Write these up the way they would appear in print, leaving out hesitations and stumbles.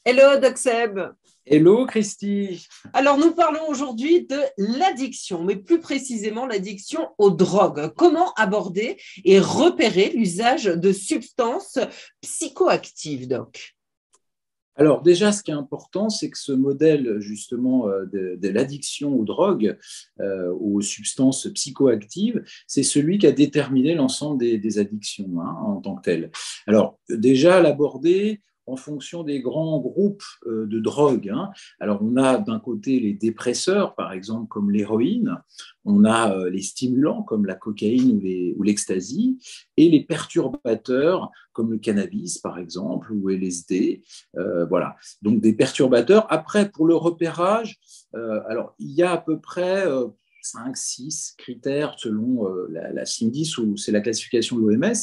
Hello, Doc Seb. Hello Christy. Alors, nous parlons aujourd'hui de l'addiction, mais plus précisément l'addiction aux drogues. Comment aborder et repérer l'usage de substances psychoactives, Doc? Alors déjà, ce qui est important, c'est que ce modèle justement de l'addiction aux drogues, aux substances psychoactives, c'est celui qui a déterminé l'ensemble des addictions en tant que telles. Alors déjà, l'aborder en fonction des grands groupes de drogues. Alors on a d'un côté les dépresseurs, par exemple comme l'héroïne, on a les stimulants comme la cocaïne ou l'ecstasy, et les perturbateurs comme le cannabis, par exemple, ou LSD. Voilà, donc des perturbateurs. Après, pour le repérage, alors il y a à peu près 5, 6 critères selon la CIM-10, ou c'est la classification de l'OMS.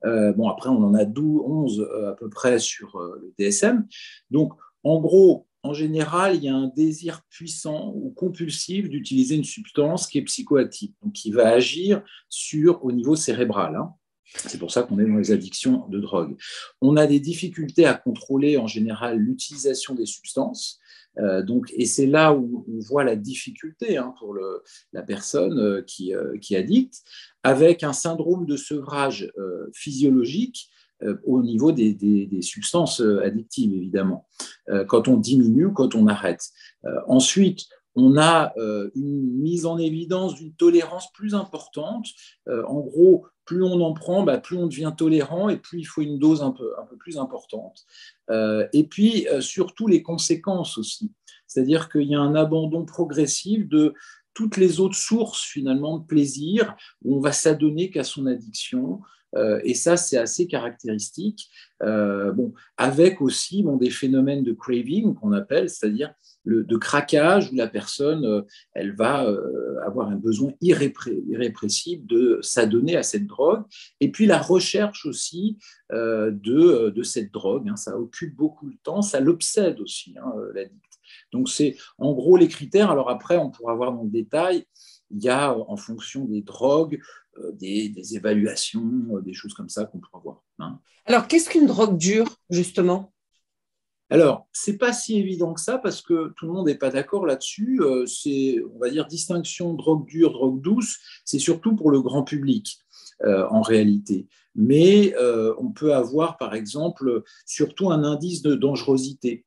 Bon, après, on en a 12, 11 à peu près sur le DSM. Donc, en gros, en général, il y a un désir puissant ou compulsif d'utiliser une substance qui est psychoactive, donc qui va agir au niveau cérébral. C'est pour ça qu'on est dans les addictions de drogue. On a des difficultés à contrôler en général l'utilisation des substances. Et c'est là où on voit la difficulté pour la personne qui est addicte, avec un syndrome de sevrage physiologique au niveau des substances addictives, évidemment, quand on diminue, quand on arrête. Ensuite, on a une mise en évidence d'une tolérance plus importante. En gros, plus on en prend, plus on devient tolérant et plus il faut une dose un peu plus importante. Et puis, surtout, les conséquences aussi. C'est-à-dire qu'il y a un abandon progressif de toutes les autres sources, finalement, de plaisir, où on va s'adonner qu'à son addiction. Et ça, c'est assez caractéristique. Avec aussi des phénomènes de craving qu'on appelle, c'est-à-dire de craquage où la personne, elle va avoir un besoin irrépressible de s'adonner à cette drogue. Et puis la recherche aussi de cette drogue, ça occupe beaucoup de temps, ça l'obsède aussi, l'addict. Donc c'est en gros les critères. Alors après, on pourra voir dans le détail, il y a en fonction des drogues, des évaluations, des choses comme ça qu'on pourra voir. Alors, qu'est-ce qu'une drogue dure, justement? Alors, c'est pas si évident que ça parce que tout le monde n'est pas d'accord là-dessus. C'est, on va dire, distinction drogue dure, drogue douce, c'est surtout pour le grand public en réalité. Mais on peut avoir, par exemple, surtout un indice de dangerosité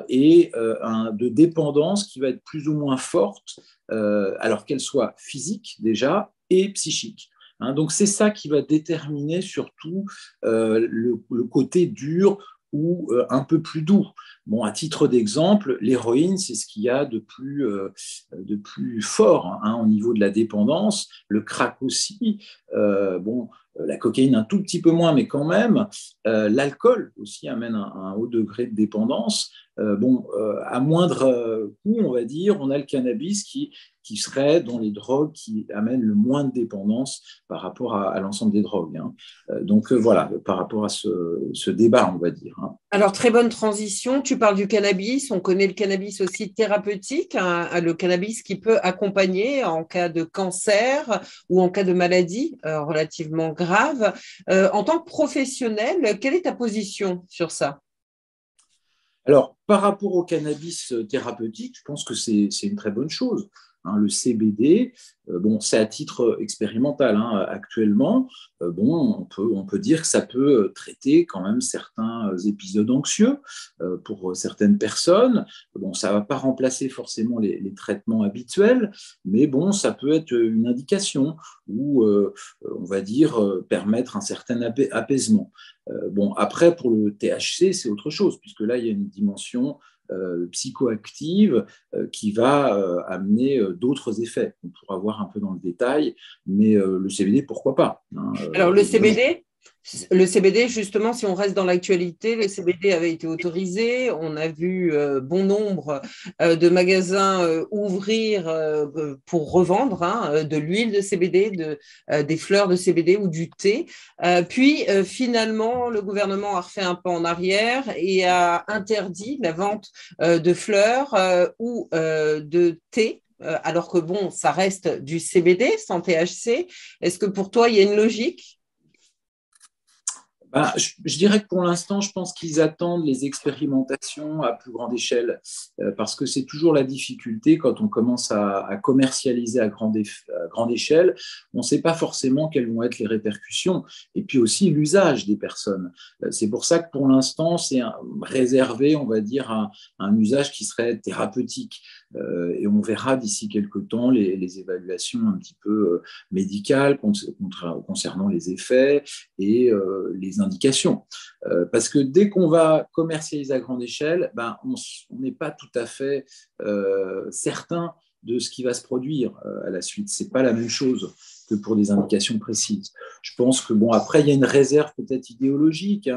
et de dépendance qui va être plus ou moins forte, alors qu'elle soit physique déjà et psychique. Donc, c'est ça qui va déterminer surtout le côté dur ou un peu plus doux. Bon, à titre d'exemple, l'héroïne, c'est ce qu'il y a de plus fort au niveau de la dépendance. Le crack aussi. La cocaïne un tout petit peu moins, mais quand même. L'alcool aussi amène un haut degré de dépendance. À moindre coût, on va dire, on a le cannabis qui serait dans les drogues qui amènent le moins de dépendance par rapport à l'ensemble des drogues. Voilà, par rapport à ce débat, on va dire. Alors, très bonne transition. Tu parles du cannabis. On connaît le cannabis aussi thérapeutique, le cannabis qui peut accompagner en cas de cancer ou en cas de maladie relativement grave. En tant que professionnel, quelle est ta position sur ça? Alors, par rapport au cannabis thérapeutique, je pense que c'est une très bonne chose. Le CBD, c'est à titre expérimental actuellement. On peut dire que ça peut traiter quand même certains épisodes anxieux pour certaines personnes. Ça ne va pas remplacer forcément les traitements habituels, mais ça peut être une indication ou, on va dire, permettre un certain apaisement. Après, pour le THC, c'est autre chose, puisque là, il y a une dimension psychoactive qui va amener d'autres effets. On pourra voir un peu dans le détail, mais le CBD, pourquoi pas Alors, le CBD, justement, si on reste dans l'actualité, le CBD avait été autorisé. On a vu bon nombre de magasins ouvrir pour revendre de l'huile de CBD, des fleurs de CBD ou du thé. Puis, finalement, le gouvernement a refait un pas en arrière et a interdit la vente de fleurs ou de thé. Alors que ça reste du CBD sans THC. Est-ce que pour toi, il y a une logique? Je dirais que pour l'instant, je pense qu'ils attendent les expérimentations à plus grande échelle, parce que c'est toujours la difficulté quand on commence à commercialiser à grande échelle. On ne sait pas forcément quelles vont être les répercussions, et puis aussi l'usage des personnes. C'est pour ça que pour l'instant, c'est réservé, on va dire, à un usage qui serait thérapeutique. Et on verra d'ici quelques temps les évaluations un petit peu médicales concernant les effets et les indications. Parce que dès qu'on va commercialiser à grande échelle, on n'est pas tout à fait certain de ce qui va se produire à la suite. Ce n'est pas la même chose que pour des indications précises. Je pense que, après, il y a une réserve peut-être idéologique,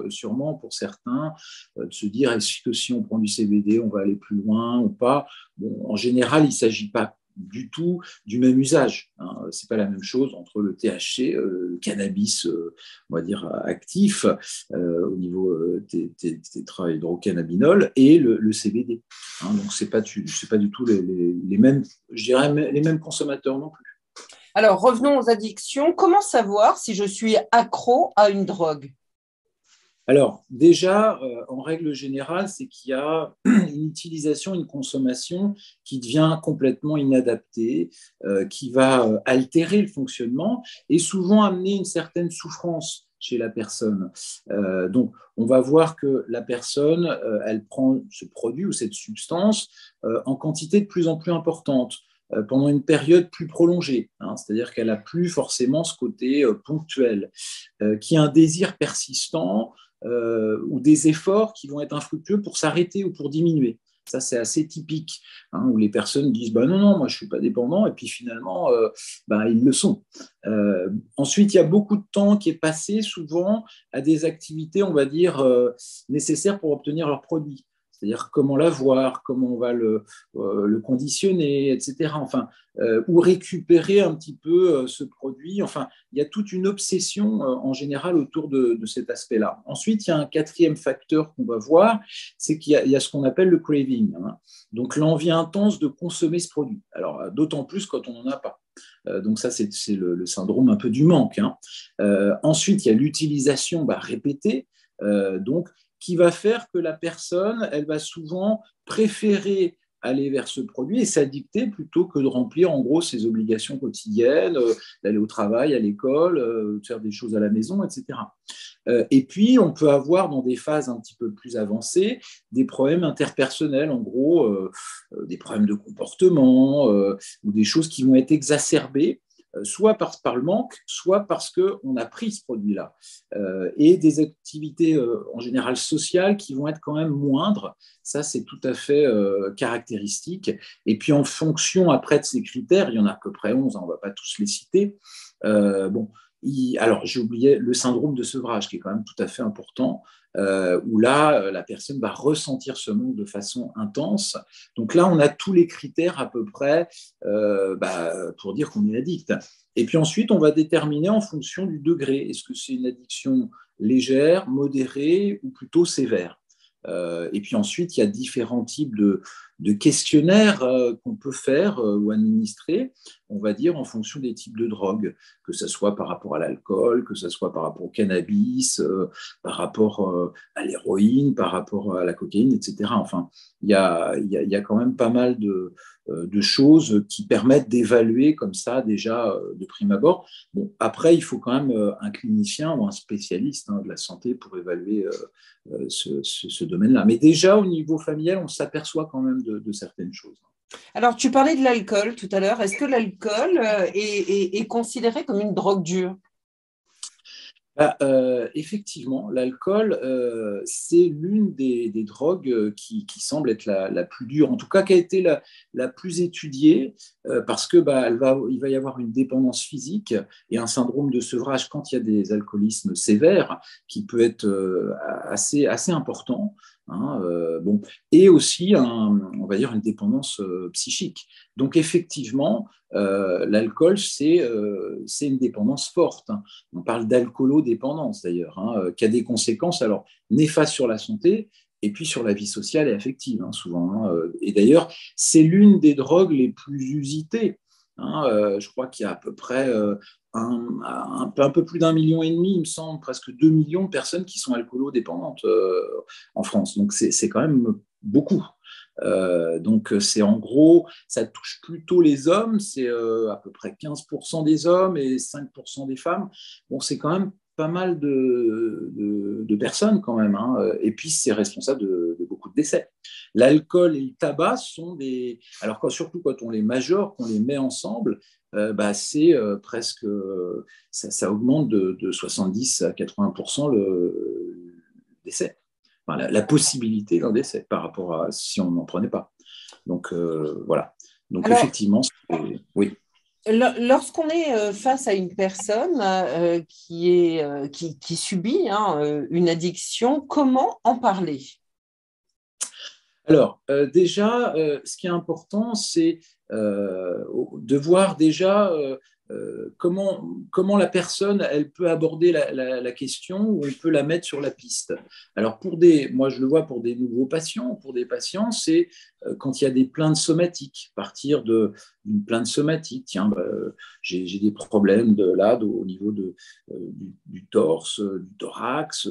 sûrement pour certains, de se dire est-ce que si on prend du CBD, on va aller plus loin ou pas. En général, il ne s'agit pas du tout du même usage. Ce n'est pas la même chose entre le THC, le cannabis, on va dire, actif, au niveau tétrahydrocannabinol, et le CBD. Donc, ce n'est pas du tout les mêmes, je dirais, les mêmes consommateurs non plus. Alors, revenons aux addictions. Comment savoir si je suis accro à une drogue? Alors, déjà, en règle générale, c'est qu'il y a une utilisation, une consommation qui devient complètement inadaptée, qui va altérer le fonctionnement et souvent amener une certaine souffrance chez la personne. Donc, on va voir que la personne, elle prend ce produit ou cette substance en quantité de plus en plus importante pendant une période plus prolongée, c'est-à-dire qu'elle n'a plus forcément ce côté ponctuel, qui a un désir persistant ou des efforts qui vont être infructueux pour s'arrêter ou pour diminuer. Ça, c'est assez typique, où les personnes disent non, non, moi, je ne suis pas dépendant, et puis finalement, ils le sont. Ensuite, il y a beaucoup de temps qui est passé souvent à des activités, on va dire, nécessaires pour obtenir leur produit. C'est-à-dire comment l'avoir, comment on va le conditionner, etc. Enfin, ou récupérer un petit peu ce produit. Enfin, il y a toute une obsession en général autour de cet aspect-là. Ensuite, il y a un quatrième facteur qu'on va voir, c'est qu'il y a ce qu'on appelle le craving, donc l'envie intense de consommer ce produit. Alors, d'autant plus quand on n'en a pas. Donc ça, c'est le syndrome un peu du manque. Ensuite, il y a l'utilisation répétée, donc qui va faire que la personne, elle va souvent préférer aller vers ce produit et s'addicter plutôt que de remplir en gros ses obligations quotidiennes, d'aller au travail, à l'école, de faire des choses à la maison, etc. Et puis, on peut avoir dans des phases un petit peu plus avancées des problèmes interpersonnels, en gros, des problèmes de comportement ou des choses qui vont être exacerbées soit par le manque, soit parce qu'on a pris ce produit-là. Et des activités en général sociales qui vont être quand même moindres. Ça, c'est tout à fait caractéristique. Et puis, en fonction après de ces critères, il y en a à peu près 11, on ne va pas tous les citer. Alors, j'ai oublié le syndrome de sevrage, qui est quand même tout à fait important, où là, la personne va ressentir ce manque de façon intense. Donc là, on a tous les critères à peu près pour dire qu'on est addict. Et puis ensuite, on va déterminer en fonction du degré. Est-ce que c'est une addiction légère, modérée ou plutôt sévère? Et puis ensuite, il y a différents types de questionnaires qu'on peut faire ou administrer, on va dire, en fonction des types de drogues, que ce soit par rapport à l'alcool, que ce soit par rapport au cannabis, par rapport à l'héroïne, par rapport à la cocaïne, etc. Enfin, il y a quand même pas mal de choses qui permettent d'évaluer comme ça déjà de prime abord. Bon, après, il faut quand même un clinicien ou un spécialiste de la santé pour évaluer ce domaine-là. Mais déjà, au niveau familial, on s'aperçoit quand même de certaines choses. Alors, tu parlais de l'alcool tout à l'heure. Est-ce que l'alcool est considéré comme une drogue dure? Effectivement, l'alcool, c'est l'une des drogues qui semble être la plus dure, en tout cas qui a été la plus étudiée, parce que il va y avoir une dépendance physique et un syndrome de sevrage quand il y a des alcoolismes sévères, qui peut être assez important. Et aussi on va dire une dépendance psychique. Donc effectivement, l'alcool, c'est une dépendance forte. On parle d'alcoolodépendance d'ailleurs, qui a des conséquences alors néfastes sur la santé et puis sur la vie sociale et affective, souvent. Et d'ailleurs, c'est l'une des drogues les plus usitées hein. Je crois qu'il y a à peu près un peu plus d'1,5 million, il me semble, presque 2 millions de personnes qui sont alcoolodépendantes en France. Donc c'est quand même beaucoup. Donc c'est en gros, ça touche plutôt les hommes, c'est à peu près 15% des hommes et 5% des femmes. Bon, c'est quand même pas mal de personnes quand même, hein. Et puis c'est responsable de beaucoup de décès. L'alcool et le tabac sont des... Alors surtout quand on les majore, qu'on les met ensemble, c'est presque... ça augmente de 70 à 80% le décès. Enfin, la possibilité d'un décès par rapport à si on n'en prenait pas. Donc voilà. Donc Alors, effectivement, oui. lorsqu'on est face à une personne qui subit hein, une addiction, comment en parler? Alors, déjà, ce qui est important, c'est de voir déjà comment la personne elle peut aborder la question ou on peut la mettre sur la piste. Alors, moi, je le vois pour des nouveaux patients, pour des patients, c'est quand il y a des plaintes somatiques, partir d'une plainte somatique. Tiens, j'ai des problèmes au niveau du torse, du thorax,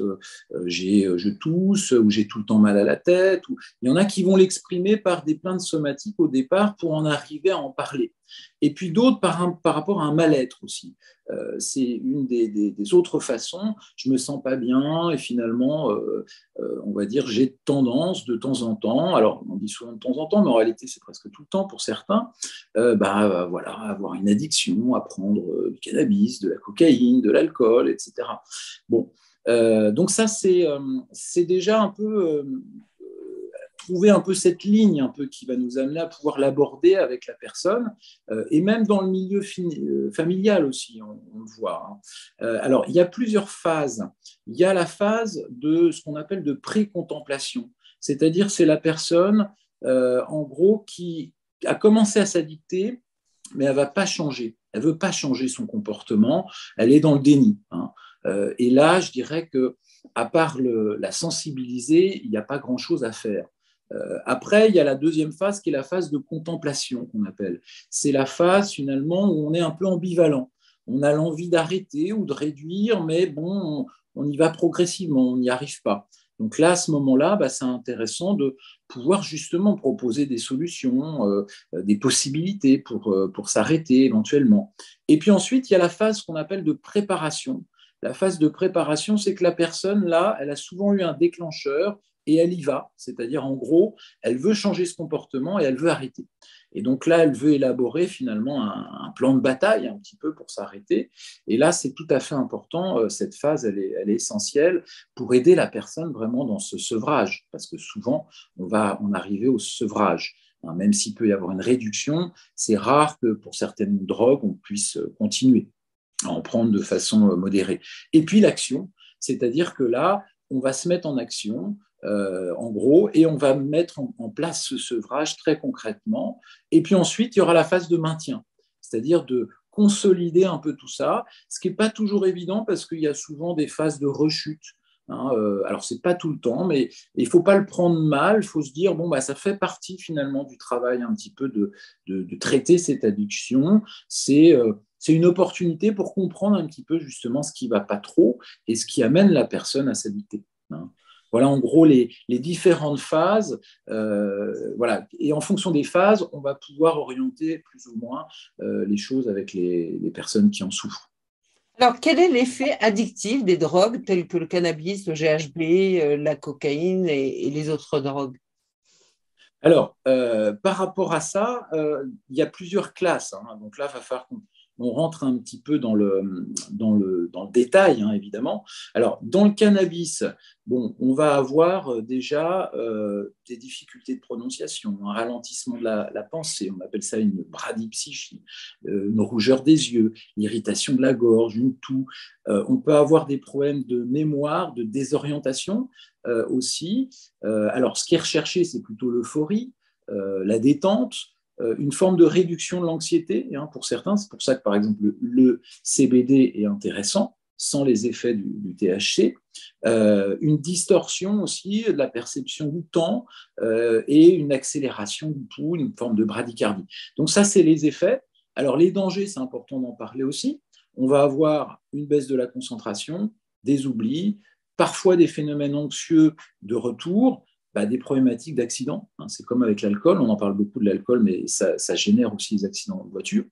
je tousse, ou j'ai tout le temps mal à la tête. Il y en a qui vont l'exprimer par des plaintes somatiques au départ pour en arriver à en parler. Et puis d'autres par rapport à un mal-être aussi. C'est une des autres façons. Je me sens pas bien et finalement, on va dire, j'ai tendance de temps en temps, alors on dit souvent de temps en temps, mais en réalité c'est presque tout le temps pour certains, voilà, avoir une addiction, à prendre du cannabis, de la cocaïne, de l'alcool, etc. Bon, donc ça c'est déjà un peu trouver un peu cette ligne un peu qui va nous amener à pouvoir l'aborder avec la personne et même dans le milieu familial aussi, on le voit, hein. Alors, il y a plusieurs phases. Il y a la phase de ce qu'on appelle de pré-contemplation, c'est-à-dire c'est la personne, en gros, qui a commencé à s'addicter, mais elle ne va pas changer. Elle ne veut pas changer son comportement. Elle est dans le déni, hein. Et là, je dirais que à part la sensibiliser, il n'y a pas grand-chose à faire. Après, il y a la deuxième phase qui est la phase de contemplation qu'on appelle. C'est la phase finalement où on est un peu ambivalent. On a l'envie d'arrêter ou de réduire, mais bon, on y va progressivement, on n'y arrive pas. Donc là, à ce moment-là, c'est intéressant de pouvoir justement proposer des solutions, des possibilités pour s'arrêter éventuellement. Et puis ensuite, il y a la phase qu'on appelle de préparation. La phase de préparation, c'est que la personne, là, elle a souvent eu un déclencheur et elle y va. C'est-à-dire, en gros, elle veut changer ce comportement et elle veut arrêter. Et donc là, elle veut élaborer finalement un plan de bataille un petit peu pour s'arrêter. Et là, c'est tout à fait important. Cette phase, elle est essentielle pour aider la personne vraiment dans ce sevrage. Parce que souvent, on va en arriver au sevrage. Même s'il peut y avoir une réduction, c'est rare que pour certaines drogues, on puisse continuer à en prendre de façon modérée. Et puis l'action, c'est-à-dire que là, on va se mettre en action, en gros, et on va mettre en place ce sevrage très concrètement. Et puis ensuite, il y aura la phase de maintien, c'est-à-dire de consolider un peu tout ça, ce qui n'est pas toujours évident parce qu'il y a souvent des phases de rechute. Hein, alors, ce n'est pas tout le temps, mais il ne faut pas le prendre mal. Il faut se dire, bon, ça fait partie finalement du travail un petit peu de traiter cette addiction. C'est une opportunité pour comprendre un petit peu justement ce qui ne va pas trop et ce qui amène la personne à s'addicter, hein. Voilà en gros les différentes phases. Voilà. Et en fonction des phases, on va pouvoir orienter plus ou moins les choses avec les personnes qui en souffrent. Alors, quel est l'effet addictif des drogues telles que le cannabis, le GHB, la cocaïne et les autres drogues? Alors, par rapport à ça, il y a plusieurs classes, hein. Donc là, il va falloir qu'on rentre un petit peu dans le détail, hein, évidemment. Alors, dans le cannabis, bon, on va avoir déjà des difficultés de prononciation, un ralentissement de la pensée, on appelle ça une bradypsychie, une rougeur des yeux, l'irritation de la gorge, une toux. On peut avoir des problèmes de mémoire, de désorientation aussi. Alors, ce qui est recherché, c'est plutôt l'euphorie, la détente, une forme de réduction de l'anxiété, hein, pour certains. C'est pour ça que, par exemple, le CBD est intéressant, sans les effets du THC. Une distorsion aussi de la perception du temps et une accélération du pouls, une forme de bradycardie. Donc ça, c'est les effets. Alors, les dangers, c'est important d'en parler aussi. On va avoir une baisse de la concentration, des oublis, parfois des phénomènes anxieux de retour, des problématiques d'accident. C'est comme avec l'alcool, on en parle beaucoup de l'alcool, mais ça génère aussi des accidents de voiture,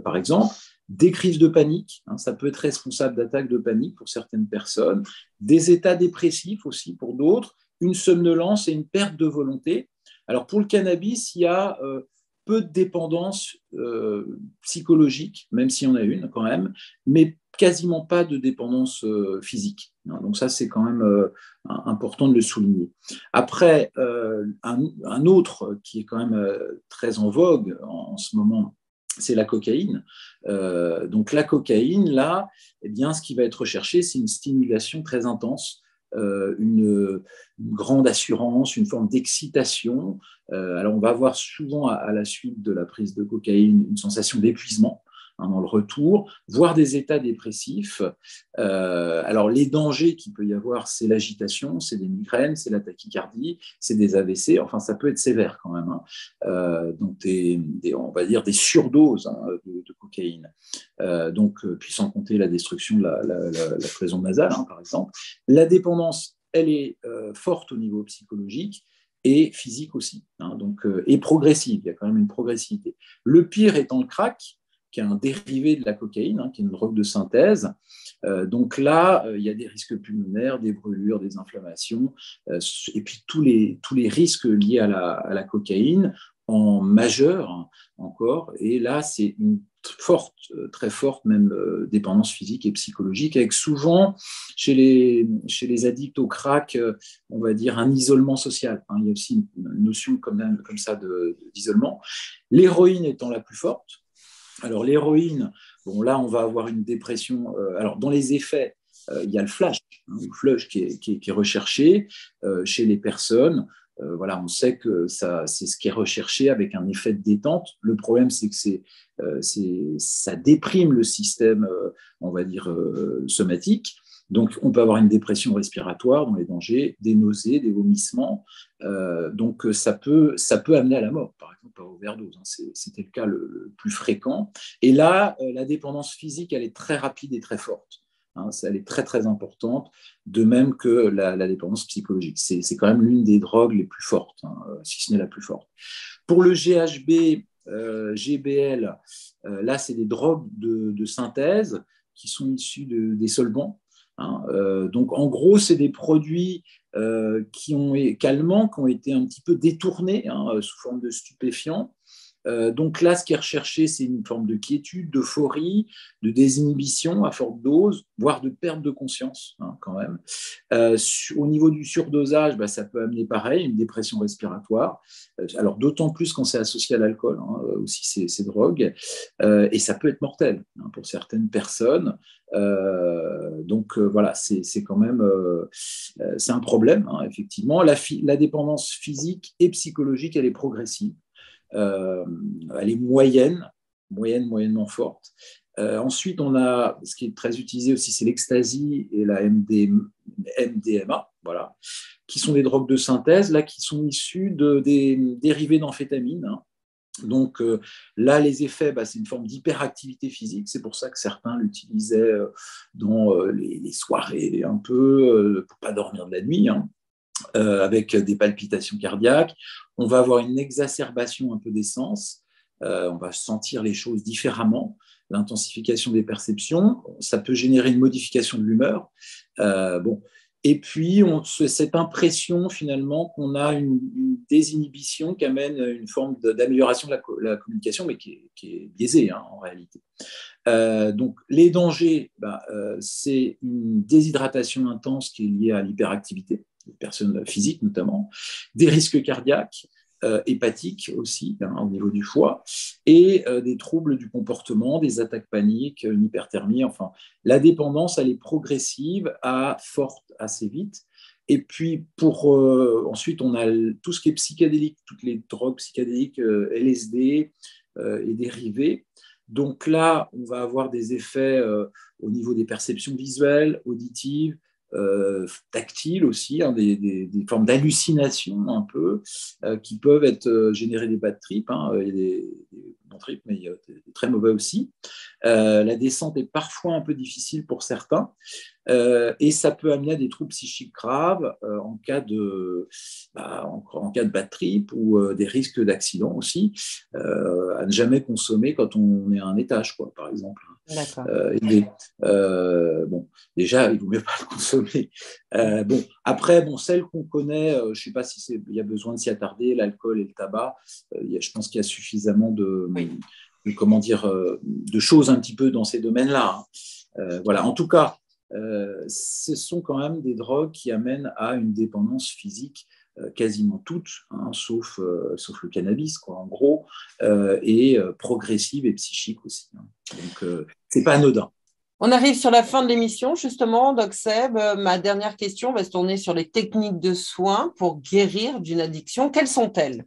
par exemple. Des crises de panique, ça peut être responsable d'attaques de panique pour certaines personnes, des états dépressifs aussi pour d'autres, une somnolence et une perte de volonté. Alors pour le cannabis, il y a peu de dépendance psychologique, même s'il y en a une quand même, mais quasiment pas de dépendance physique. Donc ça, c'est quand même important de le souligner. Après, un autre qui est quand même très en vogue en ce moment, c'est la cocaïne. Donc la cocaïne, là, eh bien, ce qui va être recherché, c'est une stimulation très intense, une grande assurance, une forme d'excitation. Alors on va avoir souvent à la suite de la prise de cocaïne une sensation d'épuisement dans le retour, voire des états dépressifs. Alors, les dangers qu'il peut y avoir, c'est l'agitation, c'est des migraines, c'est la tachycardie, c'est des AVC. Enfin, ça peut être sévère quand même. Donc, on va dire des surdoses de cocaïne. Puis sans compter la destruction de la cloison nasale, par exemple. La dépendance, elle est forte au niveau psychologique et physique aussi. Et progressive. Il y a quand même une progressivité. Le pire étant le crack, qui est un dérivé de la cocaïne, qui est une drogue de synthèse. Donc là, il y a des risques pulmonaires, des brûlures, des inflammations, et puis tous les risques liés à la cocaïne en majeur encore. Et là, c'est une forte, très forte même dépendance physique et psychologique, avec souvent chez les addicts au crack, on va dire un isolement social. Il y a aussi une notion comme ça d'isolement. L'héroïne étant la plus forte. Alors, l'héroïne, bon, là, on va avoir une dépression. Alors, dans les effets, il y a le flash, le flush qui est recherché chez les personnes. Voilà, on sait que c'est ce qui est recherché avec un effet de détente. Le problème, c'est que ça déprime le système, on va dire, somatique. Donc, on peut avoir une dépression respiratoire dans les dangers, des nausées, des vomissements. Donc, ça peut amener à la mort, par exemple, par overdose. C'était le cas le plus fréquent. Et là, la dépendance physique, elle est très rapide et très forte. Elle est très, très importante, de même que la dépendance psychologique. C'est quand même l'une des drogues les plus fortes, si ce n'est la plus forte. Pour le GHB, GBL, là, c'est des drogues de synthèse qui sont issues des solvants. Donc, en gros, c'est des produits calmants qui ont été un petit peu détournés sous forme de stupéfiants. Donc là, ce qui est recherché, c'est une forme de quiétude, d'euphorie, de désinhibition à forte dose, voire de perte de conscience quand même. Au niveau du surdosage, ça peut amener pareil, une dépression respiratoire. Alors d'autant plus quand c'est associé à l'alcool, aussi ces drogues. Et ça peut être mortel pour certaines personnes. Voilà, c'est quand même c'est un problème, effectivement. La dépendance physique et psychologique, elle est progressive. Elle est moyennement forte. Ensuite, on a ce qui est très utilisé aussi, c'est l'ecstasy et la MDMA, voilà, qui sont des drogues de synthèse, là, qui sont issues des dérivés d'amphétamine. Donc là, les effets, c'est une forme d'hyperactivité physique. C'est pour ça que certains l'utilisaient dans les soirées un peu, pour ne pas dormir de la nuit. Avec des palpitations cardiaques. On va avoir une exacerbation un peu des sens. On va sentir les choses différemment, l'intensification des perceptions. Ça peut générer une modification de l'humeur. Et puis, cette impression finalement qu'on a une désinhibition qui amène une forme d'amélioration de la communication, mais qui est biaisée en réalité. Donc, les dangers, c'est une déshydratation intense qui est liée à l'hyperactivité, des personnes physiques notamment, des risques cardiaques, hépatiques aussi, au niveau du foie, et des troubles du comportement, des attaques paniques, une hyperthermie. Enfin, la dépendance, elle est progressive à forte assez vite. Et puis, ensuite, on a tout ce qui est psychédélique, toutes les drogues psychédéliques, LSD et dérivés. Donc là, on va avoir des effets au niveau des perceptions visuelles, auditives, tactiles aussi, hein, des formes d'hallucinations un peu, qui peuvent générer des bad trips, hein, et des bons trips, mais il y a des très mauvais aussi. La descente est parfois un peu difficile pour certains, et ça peut amener à des troubles psychiques graves en cas de bad trip ou des risques d'accident aussi, à ne jamais consommer quand on est à un étage, quoi, par exemple. D'accord. Bon, déjà, il vaut mieux pas le consommer. Bon, après, celles qu'on connaît, je ne sais pas si il y a besoin de s'y attarder, l'alcool et le tabac. Je pense qu'il y a suffisamment de choses un petit peu dans ces domaines-là. Voilà. En tout cas, ce sont quand même des drogues qui amènent à une dépendance physique quasiment toutes, hein, sauf le cannabis, quoi, en gros, et progressive et psychique aussi. Hein. Donc, c'est pas anodin. On arrive sur la fin de l'émission, justement, Doc Seb. Ma dernière question va se tourner sur les techniques de soins pour guérir d'une addiction. Quelles sont-elles?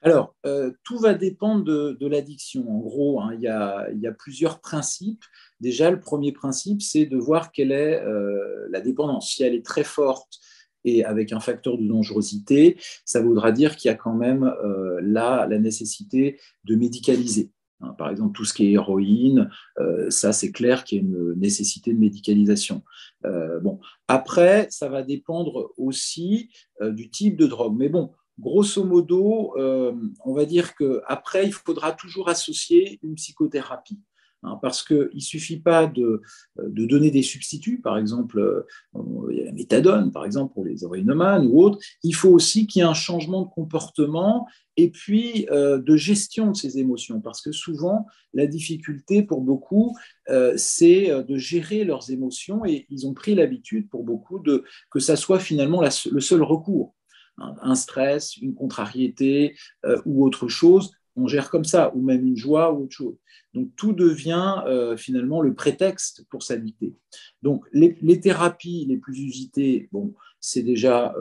Alors, tout va dépendre de l'addiction. En gros, hein, il y a plusieurs principes. Déjà, le premier principe, c'est de voir quelle est la dépendance. Si elle est très forte et avec un facteur de dangerosité, ça voudra dire qu'il y a quand même là la nécessité de médicaliser. Hein, par exemple, tout ce qui est héroïne, ça c'est clair qu'il y a une nécessité de médicalisation. Bon, après, ça va dépendre aussi du type de drogue. Mais bon, grosso modo, on va dire qu'après, il faudra toujours associer une psychothérapie. Hein, parce qu'il ne suffit pas de donner des substituts, par exemple, il y a la méthadone, par exemple, pour les héroïnomanes ou autres. Il faut aussi qu'il y ait un changement de comportement et puis de gestion de ces émotions, parce que souvent, la difficulté pour beaucoup, c'est de gérer leurs émotions, et ils ont pris l'habitude, pour beaucoup, que ça soit finalement le seul recours. Un stress, une contrariété ou autre chose, on gère comme ça, ou même une joie ou autre chose. Donc tout devient finalement le prétexte pour s'addicter. Donc les thérapies les plus usitées, bon, c'est déjà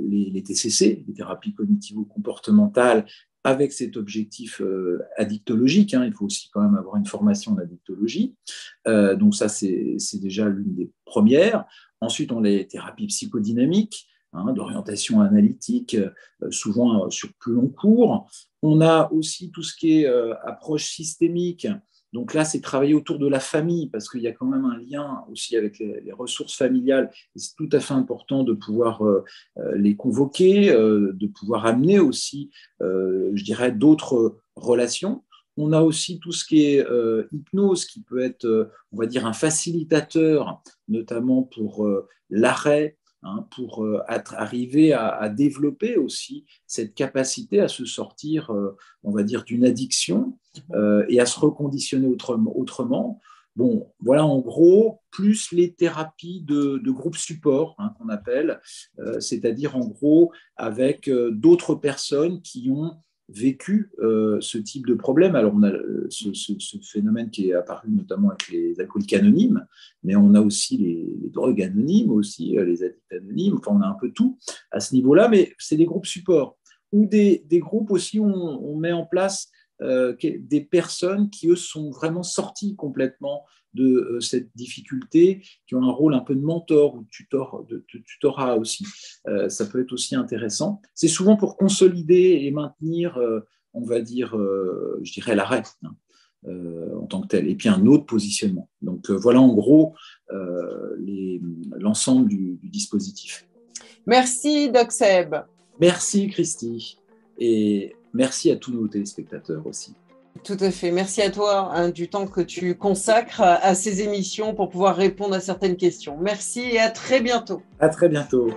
les TCC, les thérapies cognitivo-comportementales, avec cet objectif addictologique. Hein, il faut aussi quand même avoir une formation en addictologie. Donc ça, c'est déjà l'une des premières. Ensuite, on a les thérapies psychodynamiques, hein, d'orientation analytique, souvent sur plus long cours. On a aussi tout ce qui est approche systémique. Donc là, c'est travailler autour de la famille, parce qu'il y a quand même un lien aussi avec les ressources familiales. Et c'est tout à fait important de pouvoir les convoquer, de pouvoir amener aussi, je dirais, d'autres relations. On a aussi tout ce qui est hypnose, qui peut être, on va dire, un facilitateur, notamment pour l'arrêt, hein, pour arriver à développer aussi cette capacité à se sortir, on va dire, d'une addiction et à se reconditionner autrement. Bon, voilà en gros, plus les thérapies de groupe support, hein, qu'on appelle, c'est-à-dire en gros avec d'autres personnes qui ont vécu ce type de problème. Alors, on a ce phénomène qui est apparu notamment avec les alcooliques anonymes, mais on a aussi les drogues anonymes, aussi les addicts anonymes. Enfin, on a un peu tout à ce niveau-là, mais c'est des groupes supports. Ou des groupes aussi où on met en place des personnes qui, eux, sont vraiment sorties complètement de cette difficulté, qui ont un rôle un peu de mentor ou de tutorat aussi. Ça peut être aussi intéressant. C'est souvent pour consolider et maintenir, on va dire, je dirais, l'arrêt, hein, en tant que tel, et puis un autre positionnement. Donc voilà en gros l'ensemble du dispositif. Merci, Doc Seb. Merci, Christy. Et merci à tous nos téléspectateurs aussi. Tout à fait. Merci à toi, hein, du temps que tu consacres à ces émissions pour pouvoir répondre à certaines questions. Merci et à très bientôt. À très bientôt.